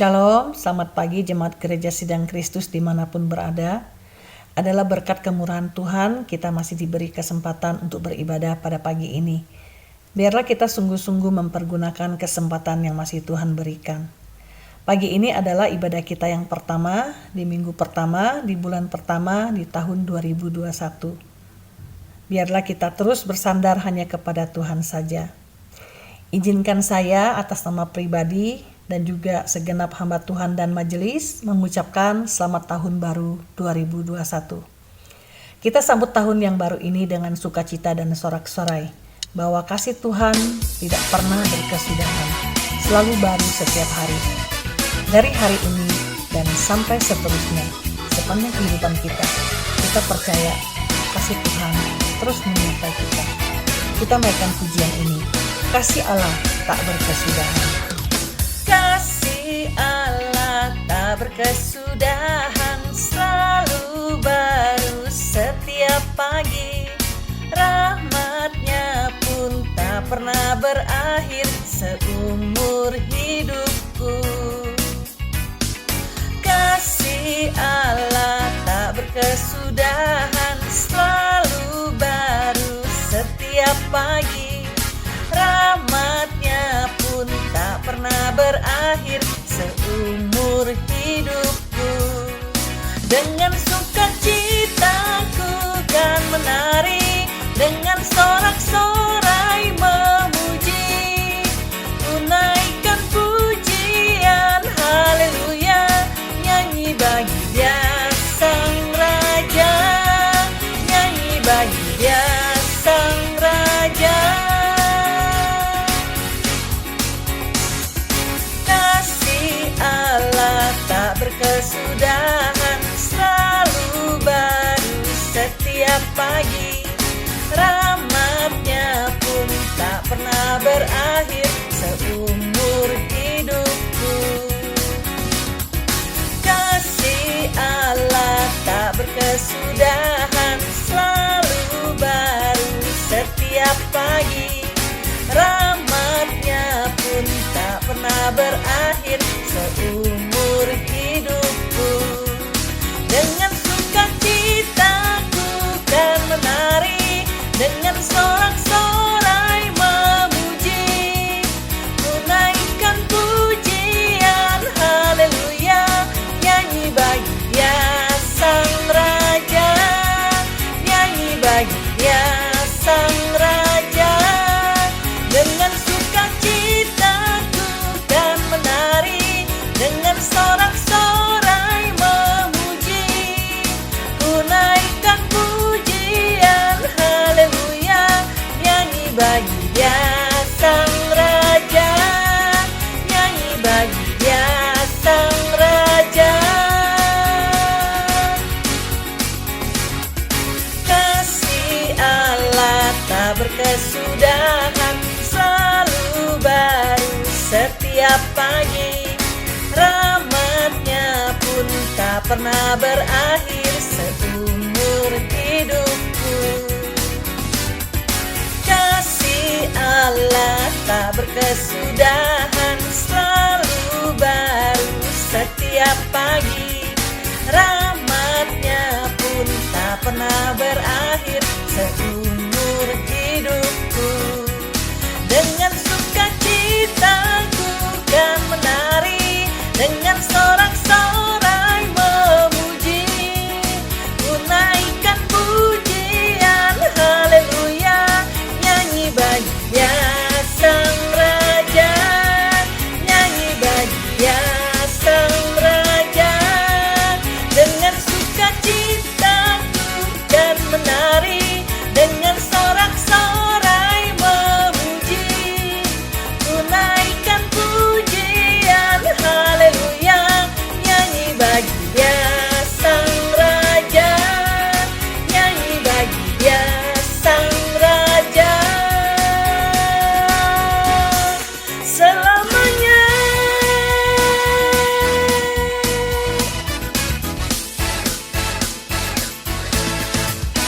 Shalom, selamat pagi Jemaat Gereja Sidang Kristus dimanapun berada. Adalah berkat kemurahan Tuhan, kita masih diberi kesempatan untuk beribadah pada pagi ini. Biarlah kita sungguh-sungguh mempergunakan kesempatan yang masih Tuhan berikan. Pagi ini adalah ibadah kita yang pertama, di minggu pertama, di bulan pertama, di tahun 2021. Biarlah kita terus bersandar hanya kepada Tuhan saja. Izinkan saya atas nama pribadi dan juga segenap hamba Tuhan dan majelis mengucapkan selamat tahun baru 2021. Kita sambut tahun yang baru ini dengan sukacita dan sorak-sorai, bahwa kasih Tuhan tidak pernah berkesudahan, selalu baru setiap hari. Dari hari ini dan sampai seterusnya, sepanjang kehidupan kita percaya kasih Tuhan terus menyertai kita. Kita mainkan pujian ini, kasih Allah tak berkesudahan. Kasih Allah tak berkesudahan, selalu baru setiap pagi. Rahmatnya pun tak pernah berakhir seumur hidupku. Kasih Allah tak berkesudahan, selalu baru setiap pagi. Rahmatnya pun tak pernah berakhir seumur hidupku. Dengan sukacita ku kan menari, dengan sorak-sorai memuji, ku naikkan pujian haleluya, nyanyi bagi Dia Sang Raja, nyanyi bagi Dia Sang Raja. Tak berkesudahan, selalu baru setiap pagi. Rahmatnya pun tak pernah berakhir seumur hidupku. Kasih Allah tak berkesudahan, selalu baru setiap pagi. Rahmatnya pun tak pernah berakhir seumur hidupku. Dengan sukacita ku kan menari, dengan sorak-sorai memuji, ku naikkan pujian haleluya, nyanyi bagi Dia Sang Raja, nyanyi bagi Dia Sang Raja. Dengan sukacita ku kan menari, dengan sorak-sorai memuji, ku naikkan pujian haleluya, nyanyi bagi Dia Sang Raja, nyanyi bagi Dia Sang Raja. Kasih Allah tak berkesudahan, selalu baru setiap pagi. Rahmatnya pun tak pernah berakhir seumur hidupku. Kasih Allah tak berkesudahan, selalu baru setiap pagi. Rahmatnya pun tak pernah berakhir seumur hidupku. Dengan sukacita ku kan menari, dengan sorak-sorai memuji, ku naikkan pujian haleluya, nyanyi bagi Dia Sang Raja, nyanyi bagi Dia Sang Raja. Dengan sukacita ku kan menari, dengan sorak-sorai memuji, ku naikkan pujian haleluya, nyanyi bagi Dia Sang Raja, nyanyi bagi Dia Sang Raja. Selamanya.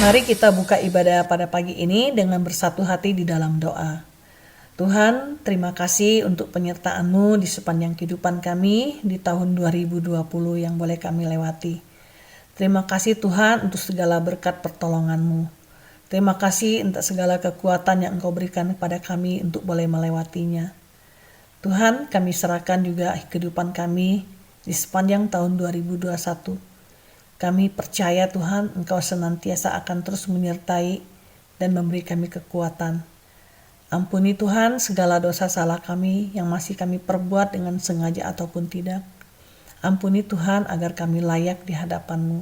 Mari kita buka ibadah pada pagi ini dengan bersatu hati di dalam doa. Tuhan, terima kasih untuk penyertaan-Mu di sepanjang kehidupan kami di tahun 2020 yang boleh kami lewati. Terima kasih Tuhan untuk segala berkat pertolongan-Mu. Terima kasih untuk segala kekuatan yang Engkau berikan kepada kami untuk boleh melewatinya. Tuhan, kami serahkan juga kehidupan kami di sepanjang tahun 2021. Kami percaya Tuhan, Engkau senantiasa akan terus menyertai dan memberi kami kekuatan. Ampuni Tuhan segala dosa salah kami yang masih kami perbuat dengan sengaja ataupun tidak. Ampuni Tuhan agar kami layak di hadapan-Mu.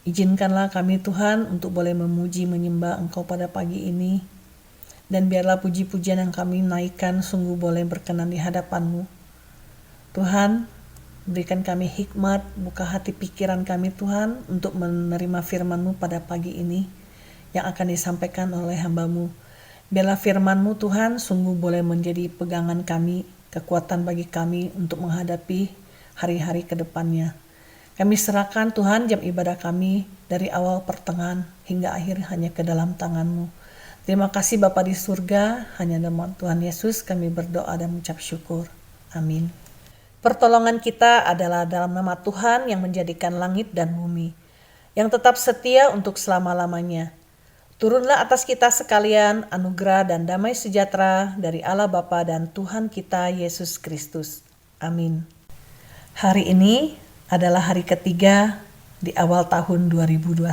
Izinkanlah kami Tuhan untuk boleh memuji menyembah Engkau pada pagi ini. Dan biarlah puji-pujian yang kami naikkan sungguh boleh berkenan di hadapan-Mu. Tuhan, berikan kami hikmat, buka hati pikiran kami Tuhan untuk menerima firman-Mu pada pagi ini yang akan disampaikan oleh hamba-Mu. Biarlah firman-Mu Tuhan sungguh boleh menjadi pegangan kami, kekuatan bagi kami untuk menghadapi hari-hari ke depannya. Kami serahkan Tuhan jam ibadah kami dari awal pertengahan hingga akhir hanya ke dalam tangan-Mu. Terima kasih Bapa di surga, hanya dalam Tuhan Yesus kami berdoa dan mengucap syukur. Amin. Pertolongan kita adalah dalam nama Tuhan yang menjadikan langit dan bumi, yang tetap setia untuk selama-lamanya. Turunlah atas kita sekalian anugerah dan damai sejahtera dari Allah Bapa dan Tuhan kita Yesus Kristus. Amin. Hari ini adalah hari ketiga di awal tahun 2021.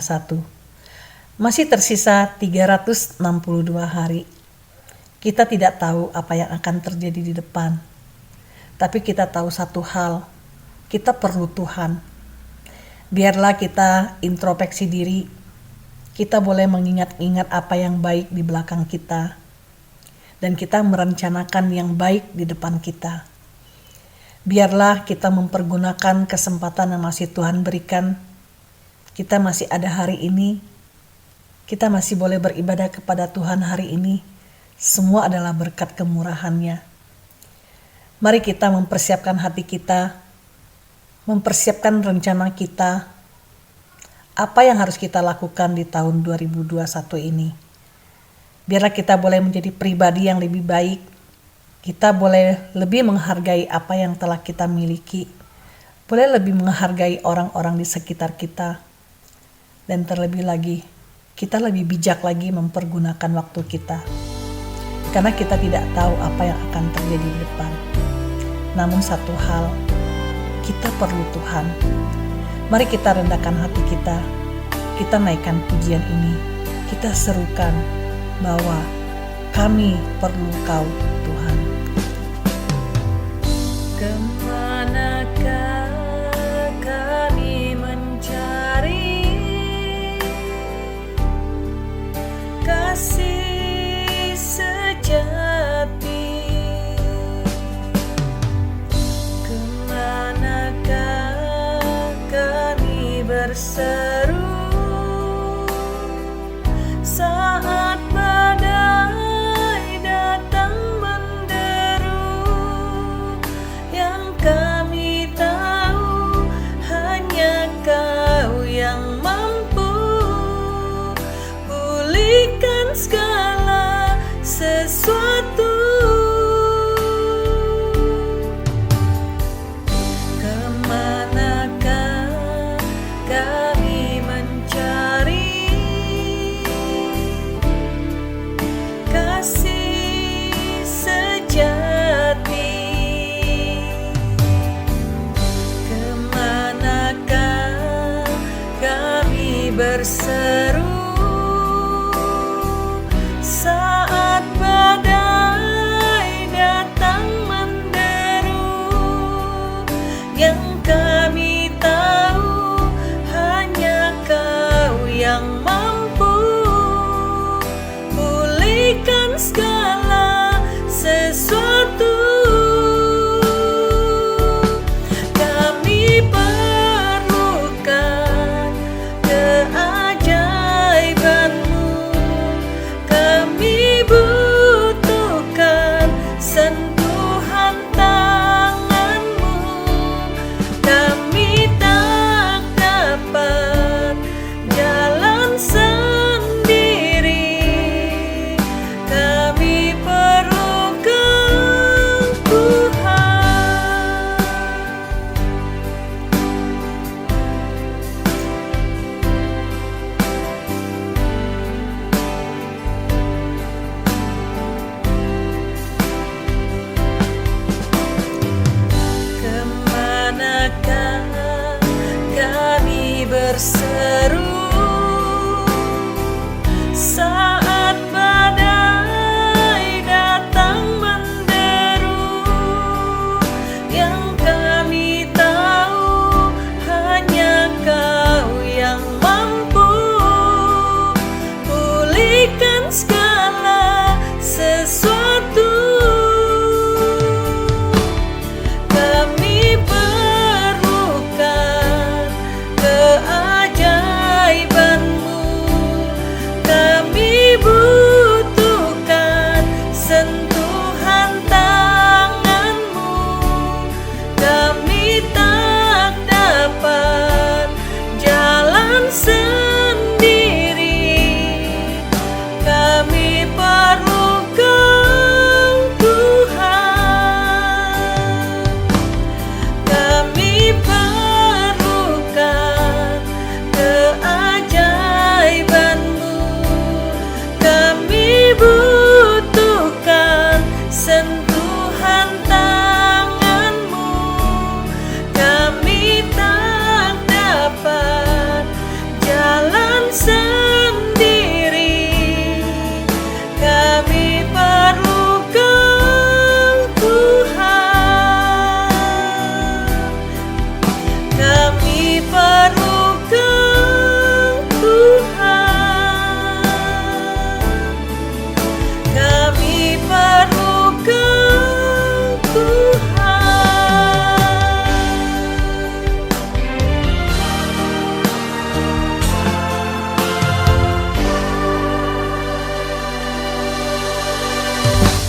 Masih tersisa 362 hari. Kita tidak tahu apa yang akan terjadi di depan. Tapi kita tahu satu hal, kita perlu Tuhan. Biarlah kita introspeksi diri. Kita boleh mengingat-ingat apa yang baik di belakang kita. Dan kita merencanakan yang baik di depan kita. Biarlah kita mempergunakan kesempatan yang masih Tuhan berikan. Kita masih ada hari ini. Kita masih boleh beribadah kepada Tuhan hari ini. Semua adalah berkat kemurahan-Nya. Mari kita mempersiapkan hati kita. Mempersiapkan rencana kita. Apa yang harus kita lakukan di tahun 2021 ini? Biarlah kita boleh menjadi pribadi yang lebih baik. Kita boleh lebih menghargai apa yang telah kita miliki. Boleh lebih menghargai orang-orang di sekitar kita. Dan terlebih lagi, kita lebih bijak lagi mempergunakan waktu kita. Karena kita tidak tahu apa yang akan terjadi di depan. Namun satu hal, kita perlu Tuhan. Mari kita rendahkan hati kita. Kita naikkan pujian ini. Kita serukan bahwa kami perlu Kau, Tuhan. Kemanakah kami mencari kasih sejati? Kemanakah kami berseru saat badai datang menderu? Yang kami tahu hanya Kau yang mampu pulihkan segala sesuatu. Kemanakah kami mencari kasih sejati? Kemanakah kami berseru saat badai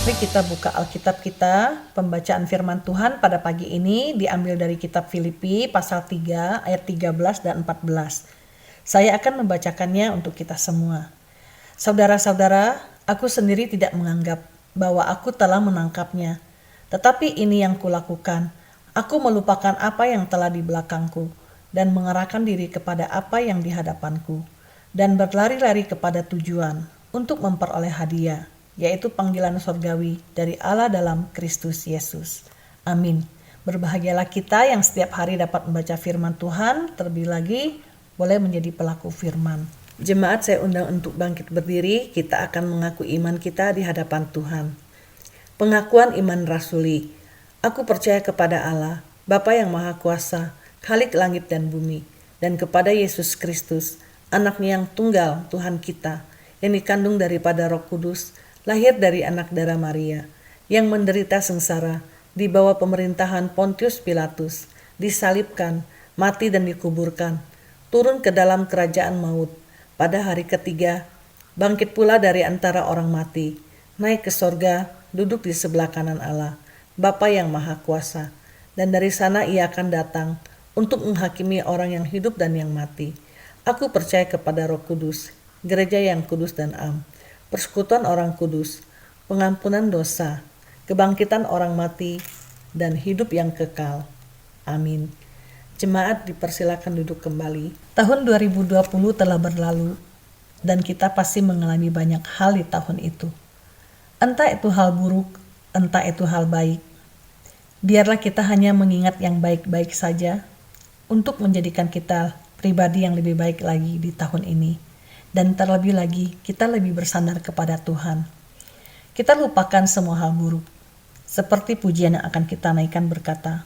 Mari kita buka Alkitab kita. Pembacaan firman Tuhan pada pagi ini diambil dari kitab Filipi pasal 3 ayat 13 dan 14. Saya akan membacakannya untuk kita semua. Saudara-saudara, aku sendiri tidak menganggap bahwa aku telah menangkapnya. Tetapi ini yang kulakukan. Aku melupakan apa yang telah di belakangku dan mengarahkan diri kepada apa yang di hadapanku dan berlari-lari kepada tujuan untuk memperoleh hadiah, yaitu panggilan surgawi dari Allah dalam Kristus Yesus. Amin. Berbahagialah kita yang setiap hari dapat membaca firman Tuhan, terlebih lagi boleh menjadi pelaku firman. Jemaat, saya undang untuk bangkit berdiri, kita akan mengaku iman kita di hadapan Tuhan. Pengakuan iman rasuli. Aku percaya kepada Allah, Bapa yang Maha Kuasa, Khalik langit dan bumi, dan kepada Yesus Kristus, Anaknya yang tunggal Tuhan kita, yang dikandung daripada Roh Kudus, lahir dari anak darah Maria, yang menderita sengsara di bawah pemerintahan Pontius Pilatus, disalibkan, mati dan dikuburkan, turun ke dalam kerajaan maut, pada hari ketiga, bangkit pula dari antara orang mati, naik ke sorga, duduk di sebelah kanan Allah, Bapa yang Maha Kuasa, dan dari sana ia akan datang untuk menghakimi orang yang hidup dan yang mati. Aku percaya kepada Roh Kudus, gereja yang kudus dan am, persekutuan orang kudus, pengampunan dosa, kebangkitan orang mati, dan hidup yang kekal. Amin. Jemaat dipersilakan duduk kembali. Tahun 2020 telah berlalu, dan kita pasti mengalami banyak hal di tahun itu. Entah itu hal buruk, entah itu hal baik. Biarlah kita hanya mengingat yang baik-baik saja, untuk menjadikan kita pribadi yang lebih baik lagi di tahun ini. Dan terlebih lagi, kita lebih bersandar kepada Tuhan. Kita lupakan semua hal buruk. Seperti pujian yang akan kita naikkan berkata,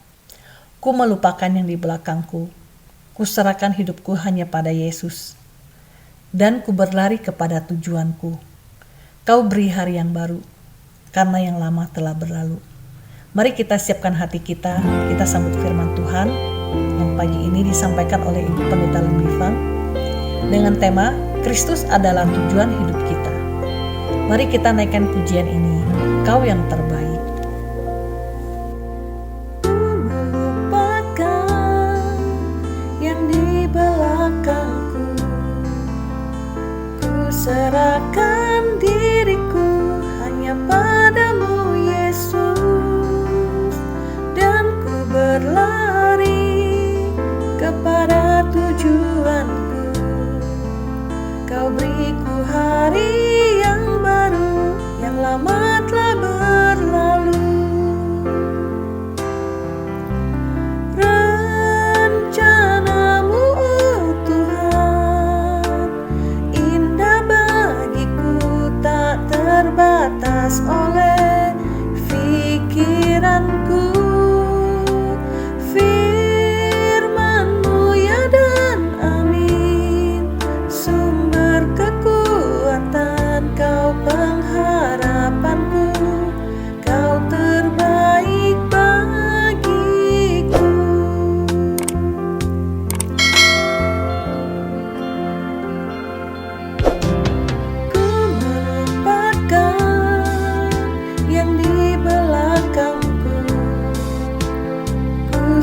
ku melupakan yang di belakangku, ku serahkan hidupku hanya pada Yesus, dan ku berlari kepada tujuanku. Kau beri hari yang baru, karena yang lama telah berlalu. Mari kita siapkan hati kita sambut firman Tuhan yang pagi ini disampaikan oleh Ibu Pendeta Lemifang dengan tema Kristus adalah tujuan hidup kita. Mari kita naikkan pujian ini, Kau yang terbaik. Melupakan yang di belakangku, ku serahkan diriku hanya padamu Yesus, dan ku berlari kepada tujuanku. Kau beriku hari yang baru, yang lama telah berlalu. Rencanamu, oh Tuhan, indah bagiku, tak terbatas oleh pikiranku.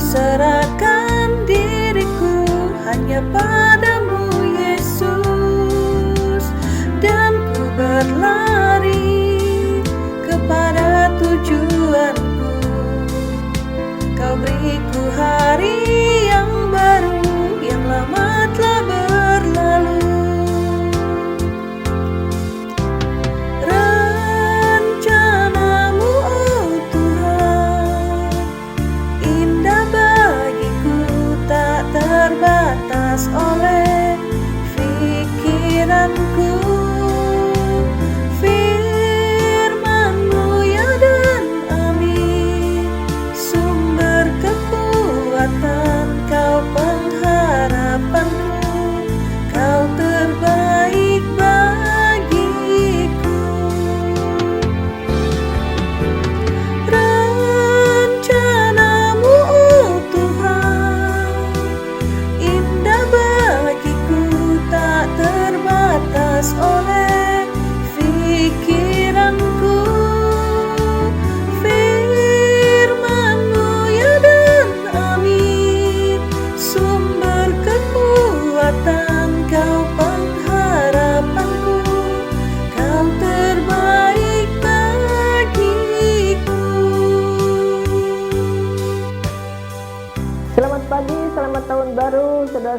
Serahkan diriku hanya padamu Yesus, dan ku berlari kepada tujuanku. Kau beriku hari yang baru, yang lama telah berlalu. Rencanamu, oh Tuhan, indah bagiku, tak terbatas oleh pikiranku. Firman-Mu ya dan amin, sumber kekuatan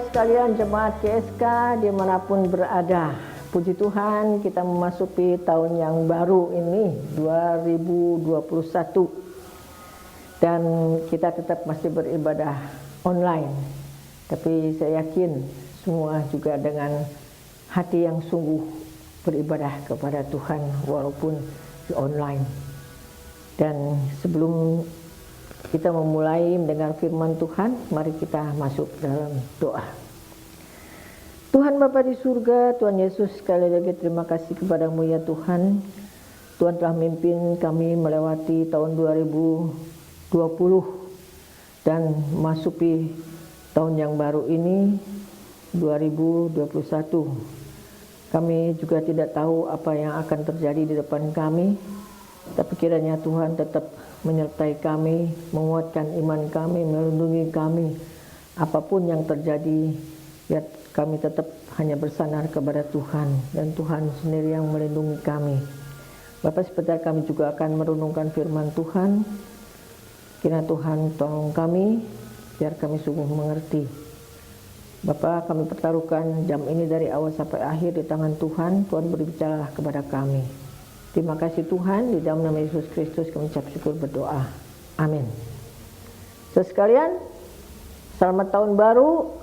saudara sekalian jemaat GSK dimanapun berada. Puji Tuhan, kita memasuki tahun yang baru ini 2021 dan kita tetap masih beribadah online. Tapi saya yakin semua juga dengan hati yang sungguh beribadah kepada Tuhan walaupun di online. Dan sebelum kita memulai mendengar firman Tuhan, mari kita masuk dalam doa. Tuhan Bapa di surga, Tuhan Yesus, sekali lagi terima kasih kepadamu ya Tuhan. Tuhan telah memimpin kami melewati tahun 2020 dan memasuki tahun yang baru ini 2021. Kami juga tidak tahu apa yang akan terjadi di depan kami, tapi kiranya Tuhan tetap menyertai kami, menguatkan iman kami, melindungi kami. Apapun yang terjadi, ya kami tetap hanya bersandar kepada Tuhan, dan Tuhan sendiri yang melindungi kami. Bapak, sebentar kami juga akan merenungkan firman Tuhan. Kiranya Tuhan tolong kami, biar kami sungguh mengerti. Bapak, kami pertaruhkan jam ini dari awal sampai akhir di tangan Tuhan. Tuhan berbicara kepada kami. Terima kasih Tuhan, di dalam nama Yesus Kristus kami ucap syukur berdoa. Amin. Saudara sekalian, selamat tahun baru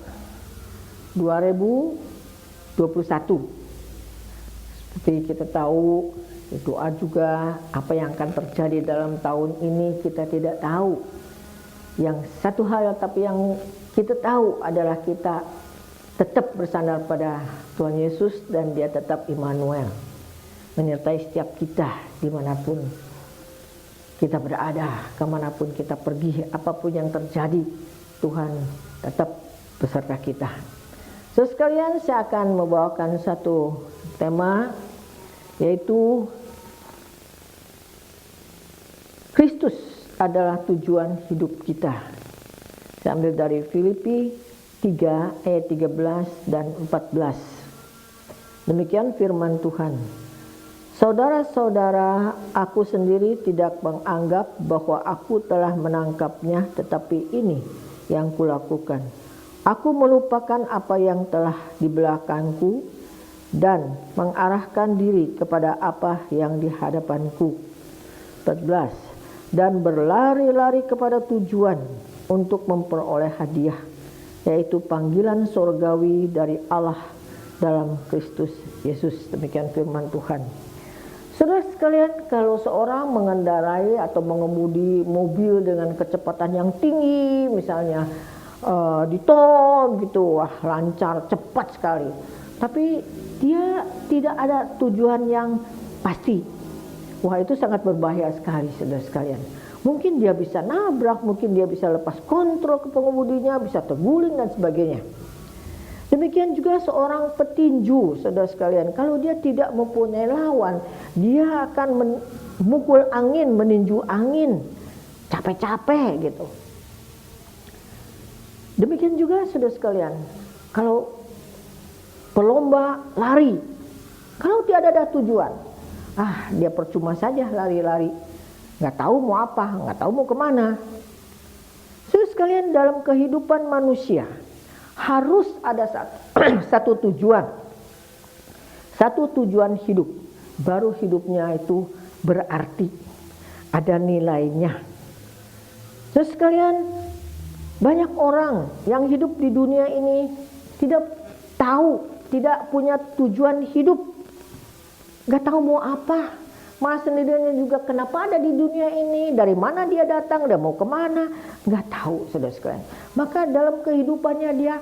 2021. Seperti kita tahu, doa juga apa yang akan terjadi dalam tahun ini kita tidak tahu. Yang satu hal tapi yang kita tahu adalah kita tetap bersandar pada Tuhan Yesus dan Dia tetap Immanuel, menyertai setiap kita dimanapun kita berada, kemanapun kita pergi, apapun yang terjadi, Tuhan tetap beserta kita. So sekalian, saya akan membawakan satu tema, yaitu Kristus adalah tujuan hidup kita. Saya ambil dari Filipi 3 ayat 13 dan 14. Demikian firman Tuhan. Saudara-saudara, aku sendiri tidak menganggap bahwa aku telah menangkapnya, tetapi ini yang kulakukan. Aku melupakan apa yang telah di belakangku dan mengarahkan diri kepada apa yang di hadapanku. 14. Dan berlari-lari kepada tujuan untuk memperoleh hadiah, yaitu panggilan sorgawi dari Allah dalam Kristus Yesus. Demikian firman Tuhan. Saudara sekalian, kalau seorang mengendarai atau mengemudi mobil dengan kecepatan yang tinggi, misalnya di tol gitu, wah lancar, cepat sekali, tapi dia tidak ada tujuan yang pasti, wah itu sangat berbahaya sekali saudara sekalian. Mungkin dia bisa nabrak, mungkin dia bisa lepas kontrol ke pengemudinya, bisa terguling dan sebagainya. Demikian juga seorang petinju, saudara sekalian, kalau dia tidak mempunyai lawan, dia akan memukul angin, meninju angin, capek-capek gitu. Demikian juga saudara sekalian, kalau pelomba lari, kalau tidak ada tujuan, dia percuma saja lari-lari, nggak tahu mau apa, nggak tahu mau kemana. Saudara sekalian, dalam kehidupan manusia harus ada satu tujuan hidup, baru hidupnya itu berarti, ada nilainya. Saudara sekalian, banyak orang yang hidup di dunia ini tidak tahu, tidak punya tujuan hidup, gak tahu mau apa, malah sendirinya juga kenapa ada di dunia ini, dari mana dia datang, dia mau kemana, gak tahu saudara sekalian. Maka dalam kehidupannya dia,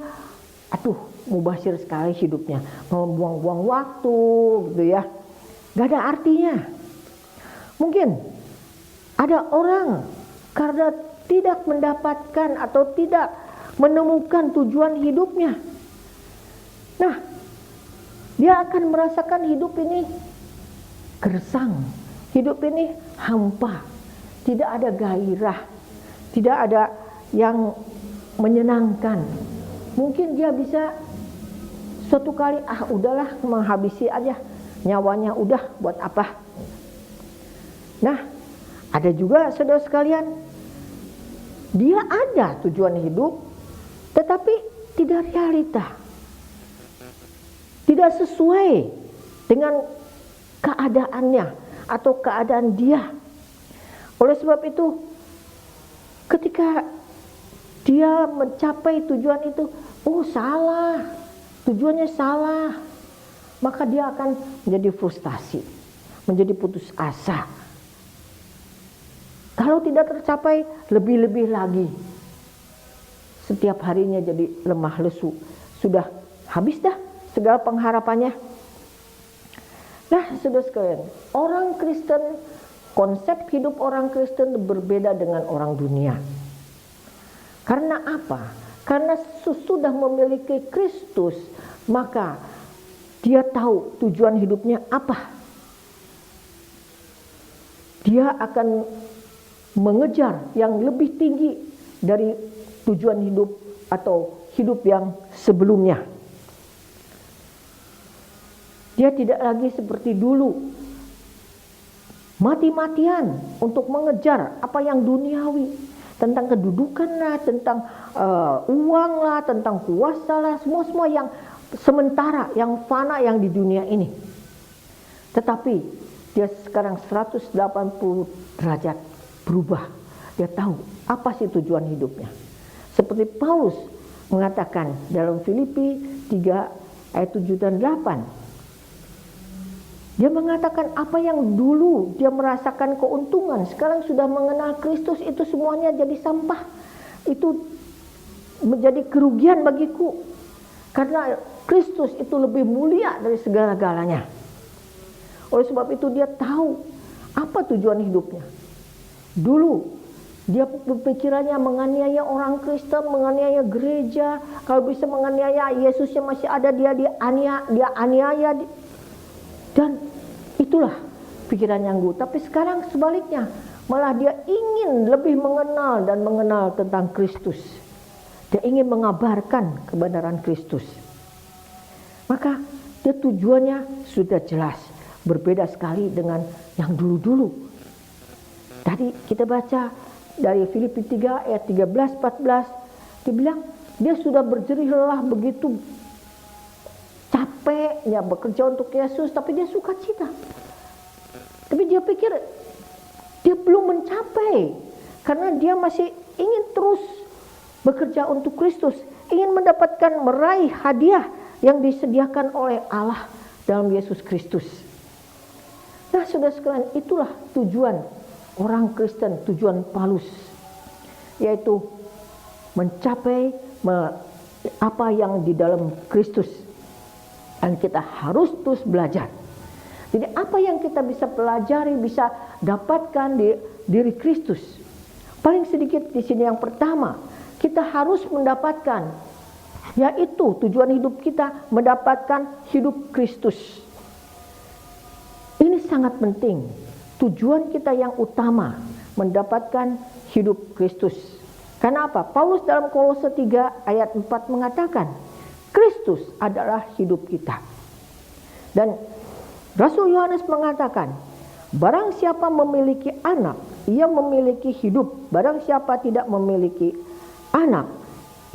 mubazir sekali hidupnya, mau buang-buang waktu gitu ya, gak ada artinya. Mungkin ada orang karena tidak mendapatkan atau tidak menemukan tujuan hidupnya, nah dia akan merasakan hidup ini gersang, hidup ini hampa, tidak ada gairah, tidak ada yang menyenangkan. Mungkin dia bisa suatu kali udahlah menghabisi aja nyawanya, udah buat apa. Nah ada juga saudara sekalian, dia ada tujuan hidup, tetapi tidak realita, tidak sesuai dengan keadaannya atau keadaan dia. Oleh sebab itu, ketika dia mencapai tujuan itu, oh salah, tujuannya salah, maka dia akan menjadi frustasi, menjadi putus asa. Kalau tidak tercapai, lebih-lebih lagi. Setiap harinya jadi lemah lesu. Sudah habis dah segala pengharapannya. Nah, saudara sekalian, orang Kristen, konsep hidup orang Kristen berbeda dengan orang dunia. Karena apa? Karena sudah memiliki Kristus, maka dia tahu tujuan hidupnya apa. Dia akan mengejar yang lebih tinggi dari tujuan hidup atau hidup yang sebelumnya. Dia tidak lagi seperti dulu mati-matian untuk mengejar apa yang duniawi, tentang kedudukan lah, tentang uang lah, tentang kuasa lah, semua yang sementara, yang fana yang di dunia ini. Tetapi dia sekarang 180 derajat berubah. Dia tahu apa sih tujuan hidupnya. Seperti Paulus mengatakan dalam Filipi 3 ayat 7 dan 8. Dia mengatakan apa yang dulu dia merasakan keuntungan, sekarang sudah mengenal Kristus, itu semuanya jadi sampah. Itu menjadi kerugian bagiku. Karena Kristus itu lebih mulia dari segala-galanya. Oleh sebab itu dia tahu apa tujuan hidupnya. Dulu dia pikirannya menganiaya orang Kristen, menganiaya gereja. Kalau bisa menganiaya Yesusnya masih ada, dia aniaya. Dan itulah pikiran yang gue. Tapi sekarang sebaliknya, malah dia ingin lebih mengenal tentang Kristus. Dia ingin mengabarkan kebenaran Kristus. Maka dia tujuannya sudah jelas, berbeda sekali dengan yang dulu-dulu. Tadi kita baca dari Filipi 3 ayat 13-14, dia bilang dia sudah berjerih lelah begitu capeknya bekerja untuk Yesus, tapi dia suka cita. Tapi dia pikir dia belum mencapai, karena dia masih ingin terus bekerja untuk Kristus, ingin meraih hadiah yang disediakan oleh Allah dalam Yesus Kristus. Nah, saudara sekalian, itulah tujuan orang Kristen, tujuan Paulus, yaitu mencapai apa yang di dalam Kristus. Dan kita harus terus belajar. Jadi apa yang kita bisa pelajari, bisa dapatkan di diri Kristus. Paling sedikit di sini yang pertama, kita harus mendapatkan, yaitu tujuan hidup kita mendapatkan hidup Kristus. Ini sangat penting. Tujuan kita yang utama mendapatkan hidup Kristus. Karena apa? Paulus dalam Kolose 3 ayat 4 mengatakan, Kristus adalah hidup kita. Dan Rasul Yohanes mengatakan, barang siapa memiliki anak, ia memiliki hidup. Barang siapa tidak memiliki anak,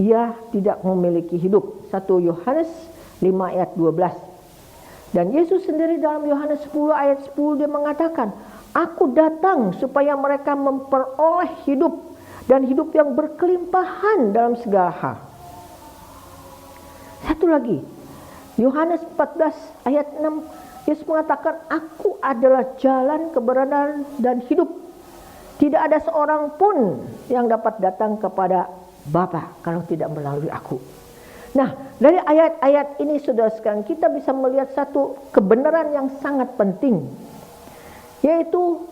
ia tidak memiliki hidup. 1 Yohanes 5 ayat 12. Dan Yesus sendiri dalam Yohanes 10 ayat 10 dia mengatakan, aku datang supaya mereka memperoleh hidup, dan hidup yang berkelimpahan dalam segala hal. Satu lagi, Yohanes 14 ayat 6, Yesus mengatakan, aku adalah jalan, kebenaran, dan hidup. Tidak ada seorang pun yang dapat datang kepada Bapa kalau tidak melalui aku. Nah, dari ayat-ayat ini saudara sekalian, kita bisa melihat satu kebenaran yang sangat penting, yaitu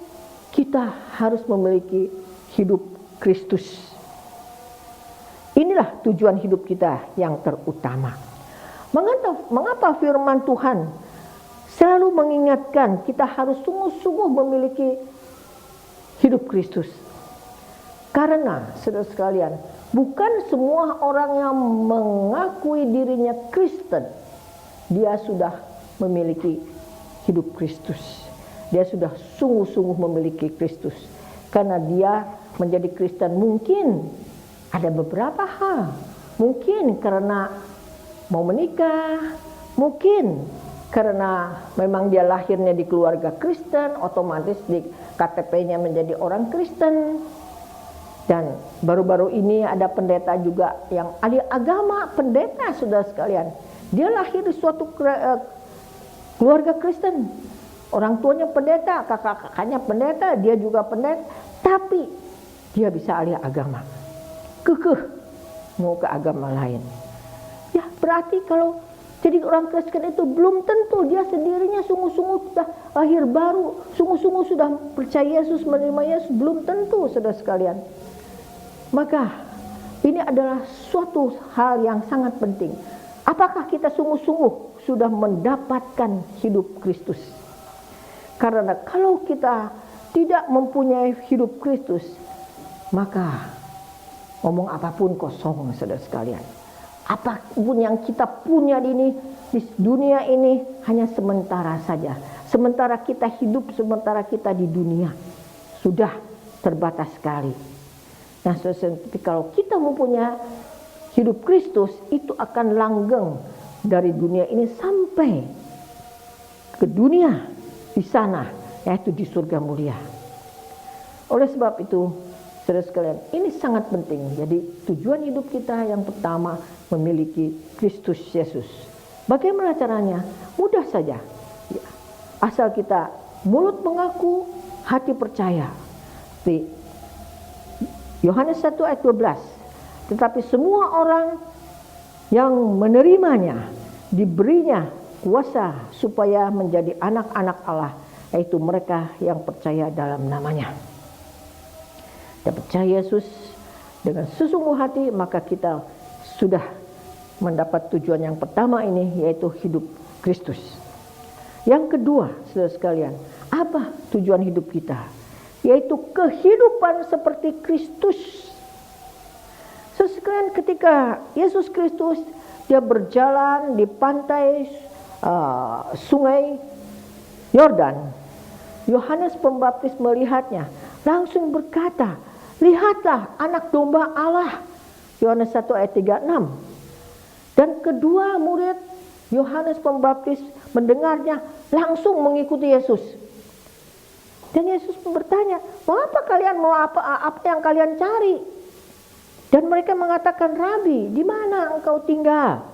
kita harus memiliki hidup Kristus. Inilah tujuan hidup kita yang terutama. Mengapa firman Tuhan selalu mengingatkan kita harus sungguh-sungguh memiliki hidup Kristus? Karena saudara sekalian, bukan semua orang yang mengakui dirinya Kristen, dia sudah memiliki hidup Kristus. Dia sudah sungguh-sungguh memiliki Kristus. Karena dia menjadi Kristen mungkin ada beberapa hal, Mungkin karena mau menikah, mungkin karena memang dia lahirnya di keluarga Kristen, otomatis di KTP-nya menjadi orang Kristen. Dan baru-baru ini ada pendeta juga yang ahli agama, pendeta saudara sekalian. Dia lahir di suatu keluarga Kristen. Orang tuanya pendeta, kakak-kakaknya pendeta, dia juga pendeta. Tapi dia bisa ahli agama. Kekeh mau ke agama lain. Ya berarti kalau jadi orang Kristen itu belum tentu dia sendirinya sungguh-sungguh sudah lahir baru, sungguh-sungguh sudah percaya Yesus, menerima Yesus, belum tentu saudara sekalian. Maka ini adalah suatu hal yang sangat penting. Apakah kita sungguh-sungguh sudah mendapatkan hidup Kristus? Karena kalau kita tidak mempunyai hidup Kristus, maka ngomong apapun kosong saudara sekalian. Apapun yang kita punya di dunia ini hanya sementara saja. Sementara kita hidup, sementara kita di dunia sudah terbatas sekali. Nah, tapi kalau kita mempunyai hidup Kristus, itu akan langgeng dari dunia ini sampai ke dunia di sana, yaitu di surga mulia. Oleh sebab itu, saudara sekalian, ini sangat penting. Jadi tujuan hidup kita yang pertama memiliki Kristus Yesus. Bagaimana caranya? Mudah saja. Ya. Asal kita mulut mengaku, hati percaya. Di Yohanes 1 ayat 12. Tetapi semua orang yang menerimanya diberinya kuasa supaya menjadi anak-anak Allah, yaitu mereka yang percaya dalam namanya. Kita percaya Yesus dengan sesungguh hati, maka kita sudah mendapat tujuan yang pertama ini, yaitu hidup Kristus. Yang kedua, saudara sekalian, apa tujuan hidup kita? Yaitu kehidupan seperti Kristus. Saudara sekalian, ketika Yesus Kristus dia berjalan di pantai sungai Yordan, Yohanes Pembaptis melihatnya, langsung berkata, "Lihatlah anak domba Allah." Yohanes 1 ayat 36. Dan kedua murid Yohanes Pembaptis mendengarnya, langsung mengikuti Yesus. Dan Yesus bertanya, mau apa yang kalian cari? Dan mereka mengatakan, "Rabi, di mana engkau tinggal?"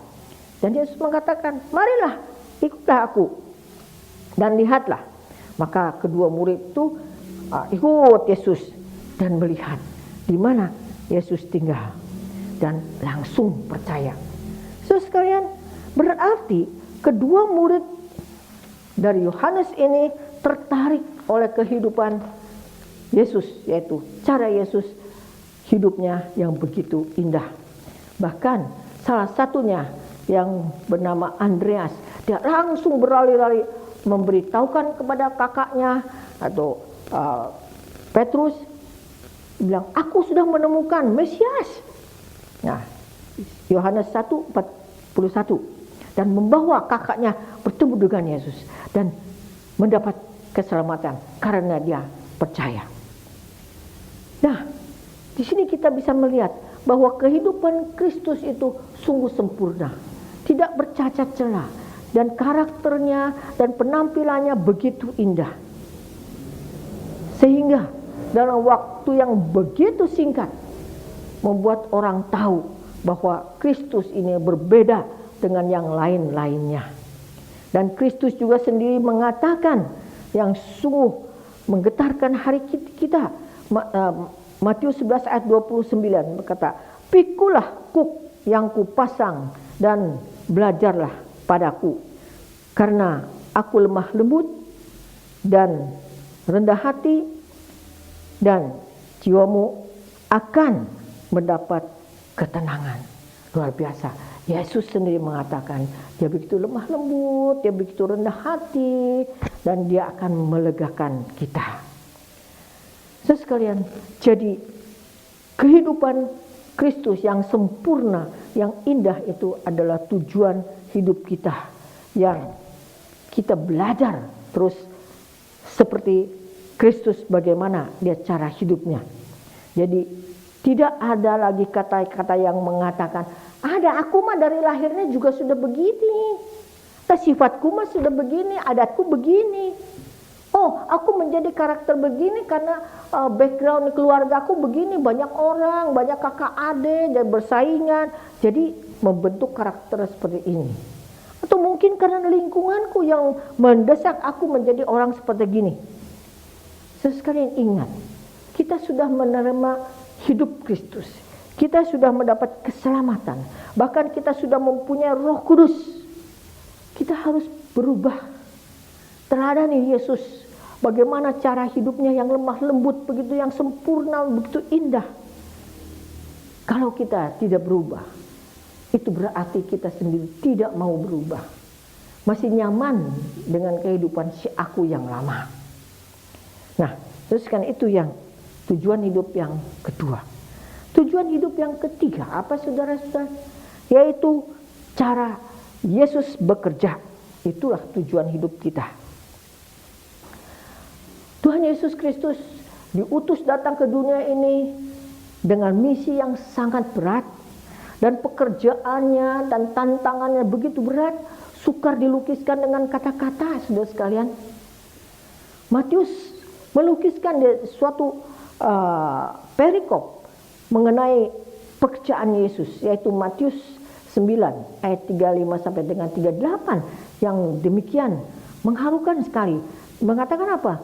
Dan Yesus mengatakan, "Marilah, ikutlah aku." Dan lihatlah, maka kedua murid itu ikut Yesus dan melihat di mana Yesus tinggal dan langsung percaya. Saudara sekalian, berarti kedua murid dari Yohanes ini tertarik oleh kehidupan Yesus, yaitu cara Yesus hidupnya yang begitu indah. Bahkan salah satunya yang bernama Andreas, dia langsung berlari-lari memberitahukan kepada kakaknya atau Petrus, bilang, "Aku sudah menemukan Mesias." Nah, Yohanes 1:41, dan membawa kakaknya bertemu dengan Yesus dan mendapat keselamatan karena dia percaya. Nah, di sini kita bisa melihat bahwa kehidupan Kristus itu sungguh sempurna, tidak bercacat celah, dan karakternya dan penampilannya begitu indah. Sehingga dalam waktu yang begitu singkat membuat orang tahu bahwa Kristus ini berbeda dengan yang lain-lainnya. Dan Kristus juga sendiri mengatakan yang sungguh menggetarkan hari kita. Matius 11 ayat 29 berkata, "Pikulah kuk yang kupasang dan belajarlah padaku, karena aku lemah lembut dan rendah hati, dan jiwamu akan mendapat ketenangan." Luar biasa. Yesus sendiri mengatakan dia begitu lemah lembut, dia begitu rendah hati, dan dia akan melegakan kita. Sekalian, jadi kehidupan Kristus yang sempurna, yang indah itu adalah tujuan hidup kita, yang kita belajar terus seperti Kristus bagaimana dia cara hidupnya. Jadi tidak ada lagi kata-kata yang mengatakan Ada, aku mah dari lahirnya juga sudah begini. Sifatku mah sudah begini, adatku begini. Oh, aku menjadi karakter begini karena background keluarga aku begini, banyak orang, banyak kakak adik dan bersaingan. Jadi membentuk karakter seperti ini. Atau mungkin karena lingkunganku yang mendesak aku menjadi orang seperti gini. Sekalian ingat, kita sudah menerima hidup Kristus. Kita sudah mendapat keselamatan. Bahkan kita sudah mempunyai Roh Kudus. Kita harus berubah. Teladani Yesus. Bagaimana cara hidupnya yang lemah lembut, begitu yang sempurna, begitu indah. Kalau kita tidak berubah, itu berarti kita sendiri tidak mau berubah. Masih nyaman dengan kehidupan si aku yang lama. Nah, terus kan itu yang tujuan hidup yang kedua. Tujuan hidup yang ketiga apa saudara-saudara? Yaitu cara Yesus bekerja. Itulah tujuan hidup kita. Tuhan Yesus Kristus diutus datang ke dunia ini dengan misi yang sangat berat. Dan pekerjaannya dan tantangannya begitu berat. Sukar dilukiskan dengan kata-kata, saudara sekalian. Matius melukiskan suatu perikop mengenai pekerjaan Yesus, yaitu Matius 9 ayat 35 sampai dengan 38 yang demikian mengharukan sekali. Mengatakan apa?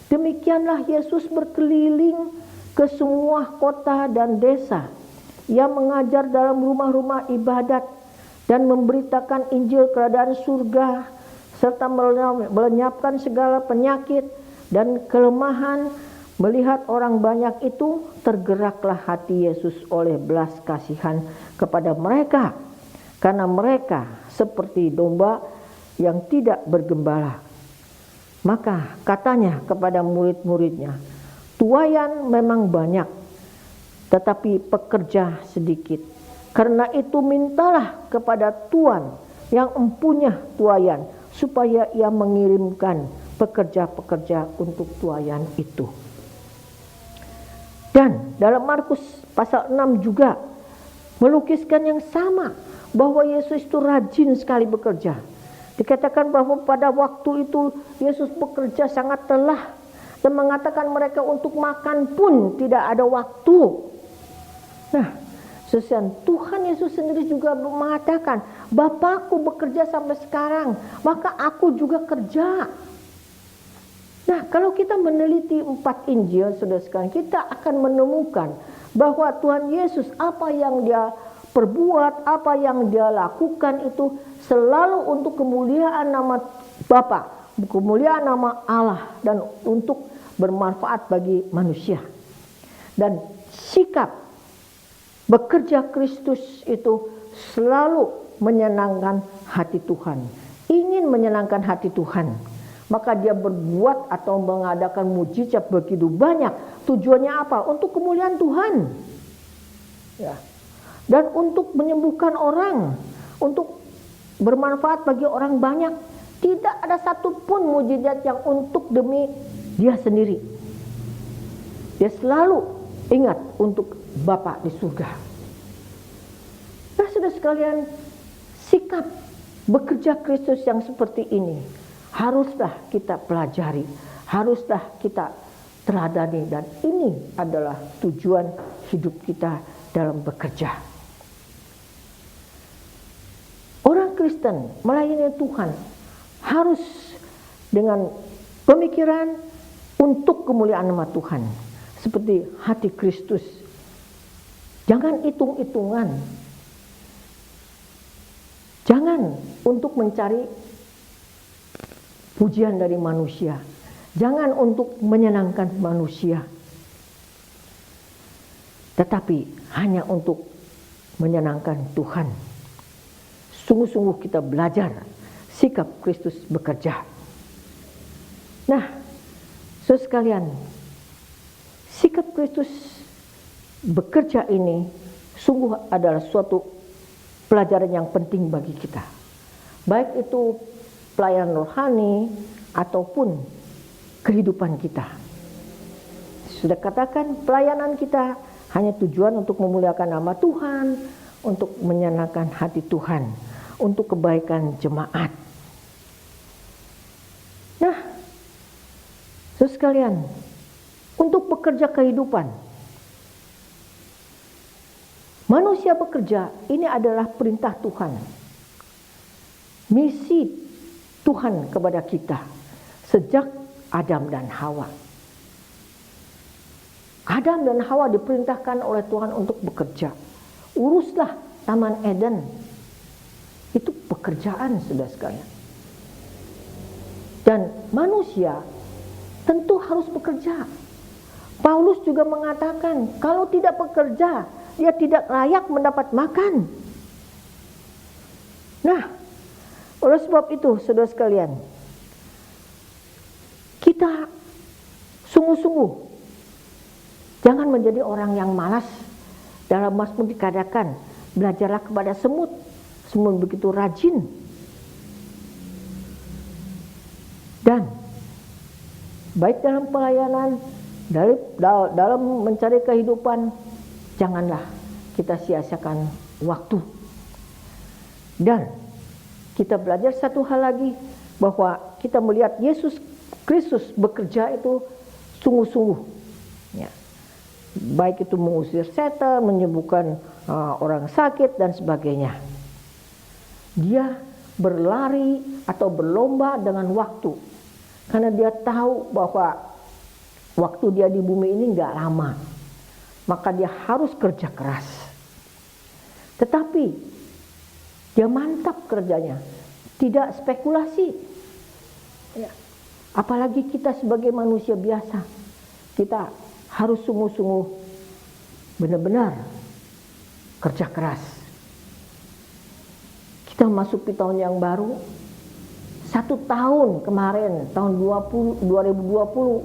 Demikianlah Yesus berkeliling ke semua kota dan desa. Ia mengajar dalam rumah-rumah ibadat dan memberitakan Injil kerajaan surga serta melenyapkan segala penyakit dan kelemahan. Melihat orang banyak itu, tergeraklah hati Yesus oleh belas kasihan kepada mereka. Karena mereka seperti domba yang tidak bergembala. Maka katanya kepada murid-muridnya, tuaian memang banyak, tetapi pekerja sedikit. Karena itu mintalah kepada Tuan yang empunya tuaian, supaya ia mengirimkan pekerja-pekerja untuk tuaian itu. Dan dalam Markus pasal 6 juga melukiskan yang sama, bahwa Yesus itu rajin sekali bekerja. Dikatakan bahwa pada waktu itu Yesus bekerja sangat lelah dan mengatakan mereka untuk makan pun tidak ada waktu. Nah, Tuhan Yesus sendiri juga mengatakan, Bapakku bekerja sampai sekarang, maka aku juga kerja. Nah, kalau kita meneliti 4 Injil, saudara sekalian, kita akan menemukan bahwa Tuhan Yesus apa yang dia perbuat, apa yang dia lakukan itu selalu untuk kemuliaan nama Bapa, kemuliaan nama Allah, dan untuk bermanfaat bagi manusia. Dan sikap bekerja Kristus itu selalu menyenangkan hati Tuhan, ingin menyenangkan hati Tuhan. Maka dia berbuat atau mengadakan mujizat begitu banyak. Tujuannya apa? Untuk kemuliaan Tuhan. Ya. Dan untuk menyembuhkan orang. Untuk bermanfaat bagi orang banyak. Tidak ada satupun mujizat yang untuk demi dia sendiri. Dia selalu ingat untuk Bapa di surga. Nah, saudara sekalian, sikap bekerja Kristus yang seperti ini haruslah kita pelajari, haruslah kita teladani, dan ini adalah tujuan hidup kita dalam bekerja. Orang Kristen melayani Tuhan harus dengan pemikiran untuk kemuliaan nama Tuhan, seperti hati Kristus. Jangan hitung-hitungan, jangan untuk mencari pujian dari manusia. Jangan untuk menyenangkan manusia. Tetapi hanya untuk menyenangkan Tuhan. Sungguh-sungguh kita belajar sikap Kristus bekerja. Nah, saudara sekalian, sikap Kristus bekerja ini sungguh adalah suatu pelajaran yang penting bagi kita. Baik itu pelayanan rohani ataupun kehidupan kita. Sudah katakan, pelayanan kita hanya tujuan untuk memuliakan nama Tuhan, untuk menyenangkan hati Tuhan, untuk kebaikan jemaat. Nah, saudara sekalian, untuk bekerja kehidupan, manusia bekerja ini adalah perintah Tuhan, misi Tuhan kepada kita sejak Adam dan Hawa. Adam dan Hawa diperintahkan oleh Tuhan untuk bekerja. Uruslah Taman Eden. Itu pekerjaan, saudara sekalian. Dan manusia tentu harus bekerja. Paulus juga mengatakan, kalau tidak bekerja, dia tidak layak mendapat makan. Nah, oleh sebab itu, saudara sekalian, kita sungguh-sungguh jangan menjadi orang yang malas. Dalam Mazmur dikatakan, belajarlah kepada semut. Semut begitu rajin. Dan baik dalam pelayanan, dalam mencari kehidupan, janganlah kita sia-siakan waktu. Dan kita belajar satu hal lagi, bahwa kita melihat Yesus Kristus bekerja itu sungguh-sungguh. Ya. Baik itu mengusir setan, menyembuhkan orang sakit dan sebagainya. Dia berlari atau berlomba dengan waktu, karena dia tahu bahwa waktu dia di bumi ini gak lama, maka dia harus kerja keras. Tetapi dia mantap kerjanya, tidak spekulasi. Ya. Apalagi kita sebagai manusia biasa, kita harus sungguh-sungguh benar-benar kerja keras. Kita masuk di tahun yang baru. 1 tahun kemarin, tahun 2020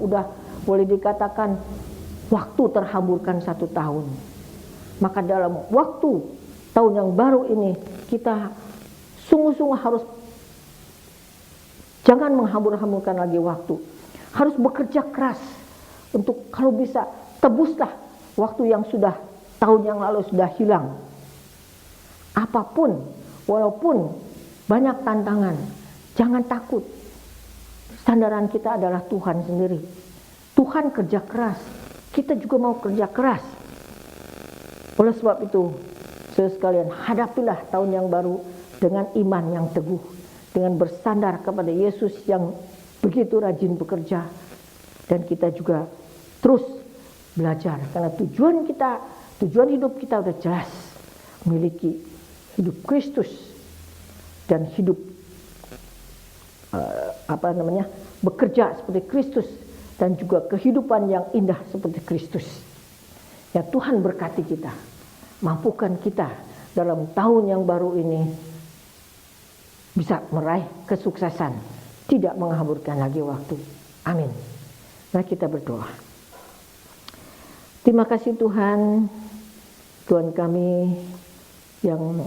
udah boleh dikatakan waktu terhamburkan 1 tahun. Maka dalam waktu tahun yang baru ini, kita sungguh-sungguh harus jangan menghambur-hamburkan lagi waktu. Harus bekerja keras untuk kalau bisa tebuslah waktu yang sudah tahun yang lalu sudah hilang. Apapun, walaupun banyak tantangan, jangan takut. Sandaran kita adalah Tuhan sendiri. Tuhan kerja keras, kita juga mau kerja keras. Oleh sebab itu, saudara sekalian, hadapilah tahun yang baru dengan iman yang teguh, dengan bersandar kepada Yesus yang begitu rajin bekerja. Dan kita juga terus belajar, karena tujuan hidup kita udah jelas, memiliki hidup Kristus dan hidup bekerja seperti Kristus, dan juga kehidupan yang indah seperti Kristus. Ya, Tuhan berkati kita, mampukan kita dalam tahun yang baru ini bisa meraih kesuksesan, tidak menghamburkan lagi waktu. Amin. Nah, kita berdoa. Terima kasih Tuhan, Tuhan kami yang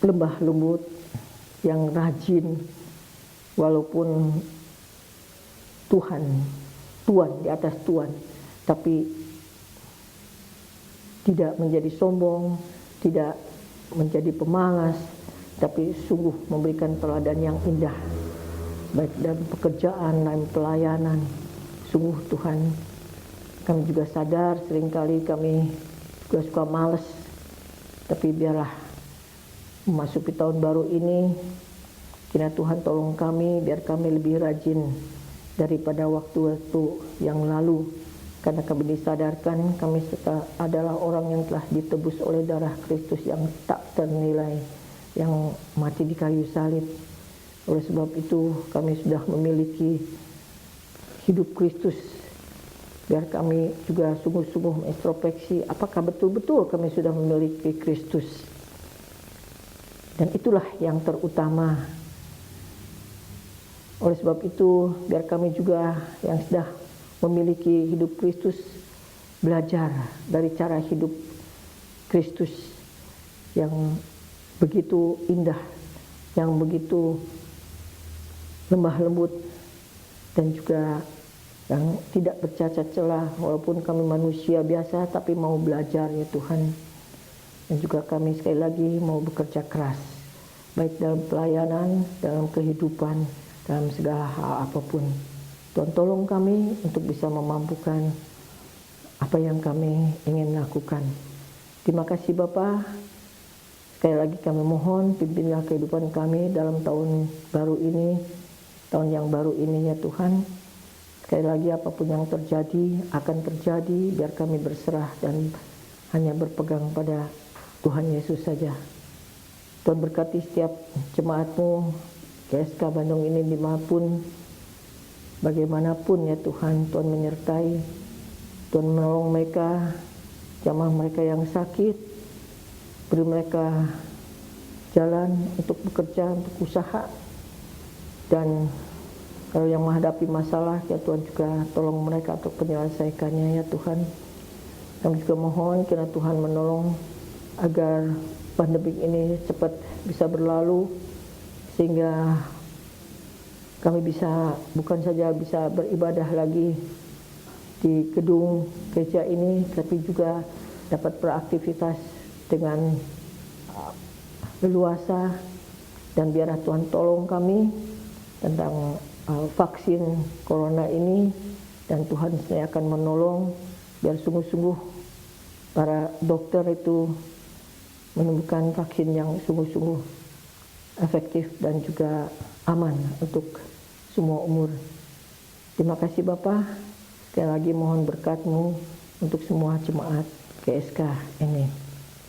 lembah lembut, yang rajin, walaupun Tuan di atas Tuan, tapi tidak menjadi sombong, tidak menjadi pemalas, tapi sungguh memberikan teladan yang indah, baik dalam pekerjaan, dalam pelayanan. Sungguh Tuhan, kami juga sadar seringkali kami juga suka males, tapi biarlah memasuki tahun baru ini, kiranya Tuhan tolong kami, biar kami lebih rajin daripada waktu-waktu yang lalu, karena kami disadarkan kami adalah orang yang telah ditebus oleh darah Kristus yang tak ternilai, yang mati di kayu salib. Oleh sebab itu kami sudah memiliki hidup Kristus. Biar kami juga sungguh-sungguh mengintrospeksi apakah betul-betul kami sudah memiliki Kristus. Dan itulah yang terutama. Oleh sebab itu, biar kami juga yang sudah memiliki hidup Kristus belajar dari cara hidup Kristus yang begitu indah, yang begitu lemah lembut, dan juga yang tidak bercacat celah. Walaupun kami manusia biasa, tapi mau belajar ya Tuhan. Dan juga kami sekali lagi mau bekerja keras, baik dalam pelayanan, dalam kehidupan, dalam segala hal apapun. Tuhan tolong kami untuk bisa memampukan apa yang kami ingin lakukan. Terima kasih Bapa. Sekali lagi kami mohon pimpinlah kehidupan kami dalam tahun baru ini, tahun yang baru ini ya Tuhan. Sekali lagi apapun yang terjadi akan terjadi, biar kami berserah dan hanya berpegang pada Tuhan Yesus saja. Tuhan berkati setiap jemaat-Mu, GSK Bandung ini dimanapun, bagaimanapun ya Tuhan, Tuhan menyertai, Tuhan menolong mereka, jamaah mereka yang sakit, beri mereka jalan untuk bekerja, untuk usaha, dan kalau yang menghadapi masalah, ya Tuhan juga tolong mereka untuk menyelesaikannya ya Tuhan. Kami juga mohon kiranya Tuhan menolong agar pandemi ini cepat bisa berlalu, sehingga kami bisa bukan saja bisa beribadah lagi di gedung gereja ini, tapi juga dapat beraktivitas dengan leluasa. Dan biarlah Tuhan tolong kami tentang vaksin corona ini, dan Tuhan saya akan menolong biar sungguh-sungguh para dokter itu menemukan vaksin yang sungguh-sungguh efektif dan juga aman untuk semua umur. Terima kasih Bapa. Sekali lagi mohon berkat-Mu untuk semua jemaat GSK ini.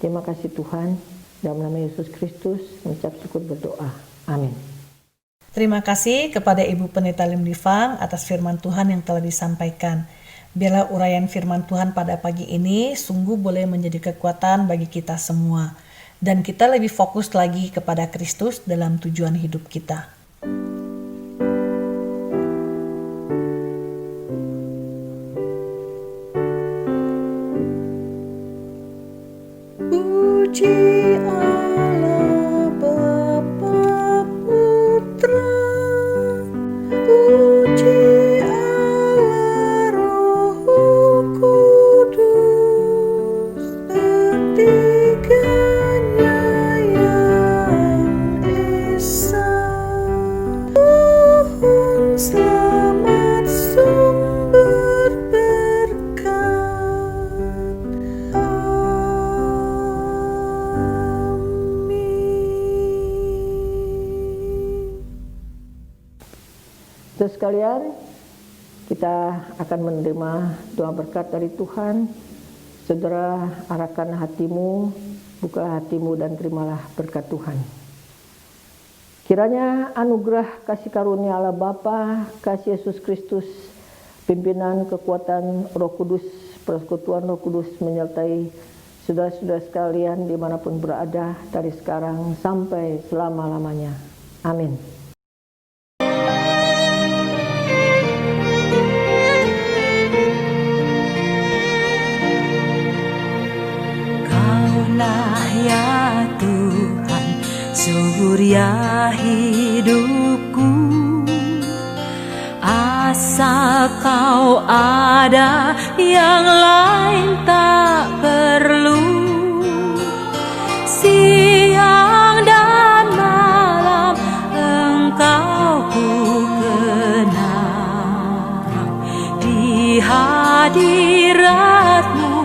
Terima kasih Tuhan. Dalam nama Yesus Kristus mengucap syukur berdoa. Amin. Terima kasih kepada Ibu Pendeta Lim Livang atas firman Tuhan yang telah disampaikan. Biarlah uraian firman Tuhan pada pagi ini sungguh boleh menjadi kekuatan bagi kita semua. Dan kita lebih fokus lagi kepada Kristus dalam tujuan hidup kita. Puji Allah Bapa Putra, puji Allah Roh Kudus, ketiganya yang esa. Pohon selamat sumber berkat. Terus sekalian, kita akan menerima doa berkat dari Tuhan. Saudara, arahkan hatimu, bukalah hatimu dan terimalah berkat Tuhan. Kiranya anugerah kasih karunia Allah Bapa, kasih Yesus Kristus, pimpinan kekuatan Roh Kudus, persekutuan Roh Kudus menyertai saudara-saudara sekalian dimanapun berada dari sekarang sampai selama-lamanya. Amin. Kaulah ya Tuhan, surya hidupku. Asal Kau ada, yang lain tak perlu. Siang dan malam Engkau ku kenal, di hadirat-Mu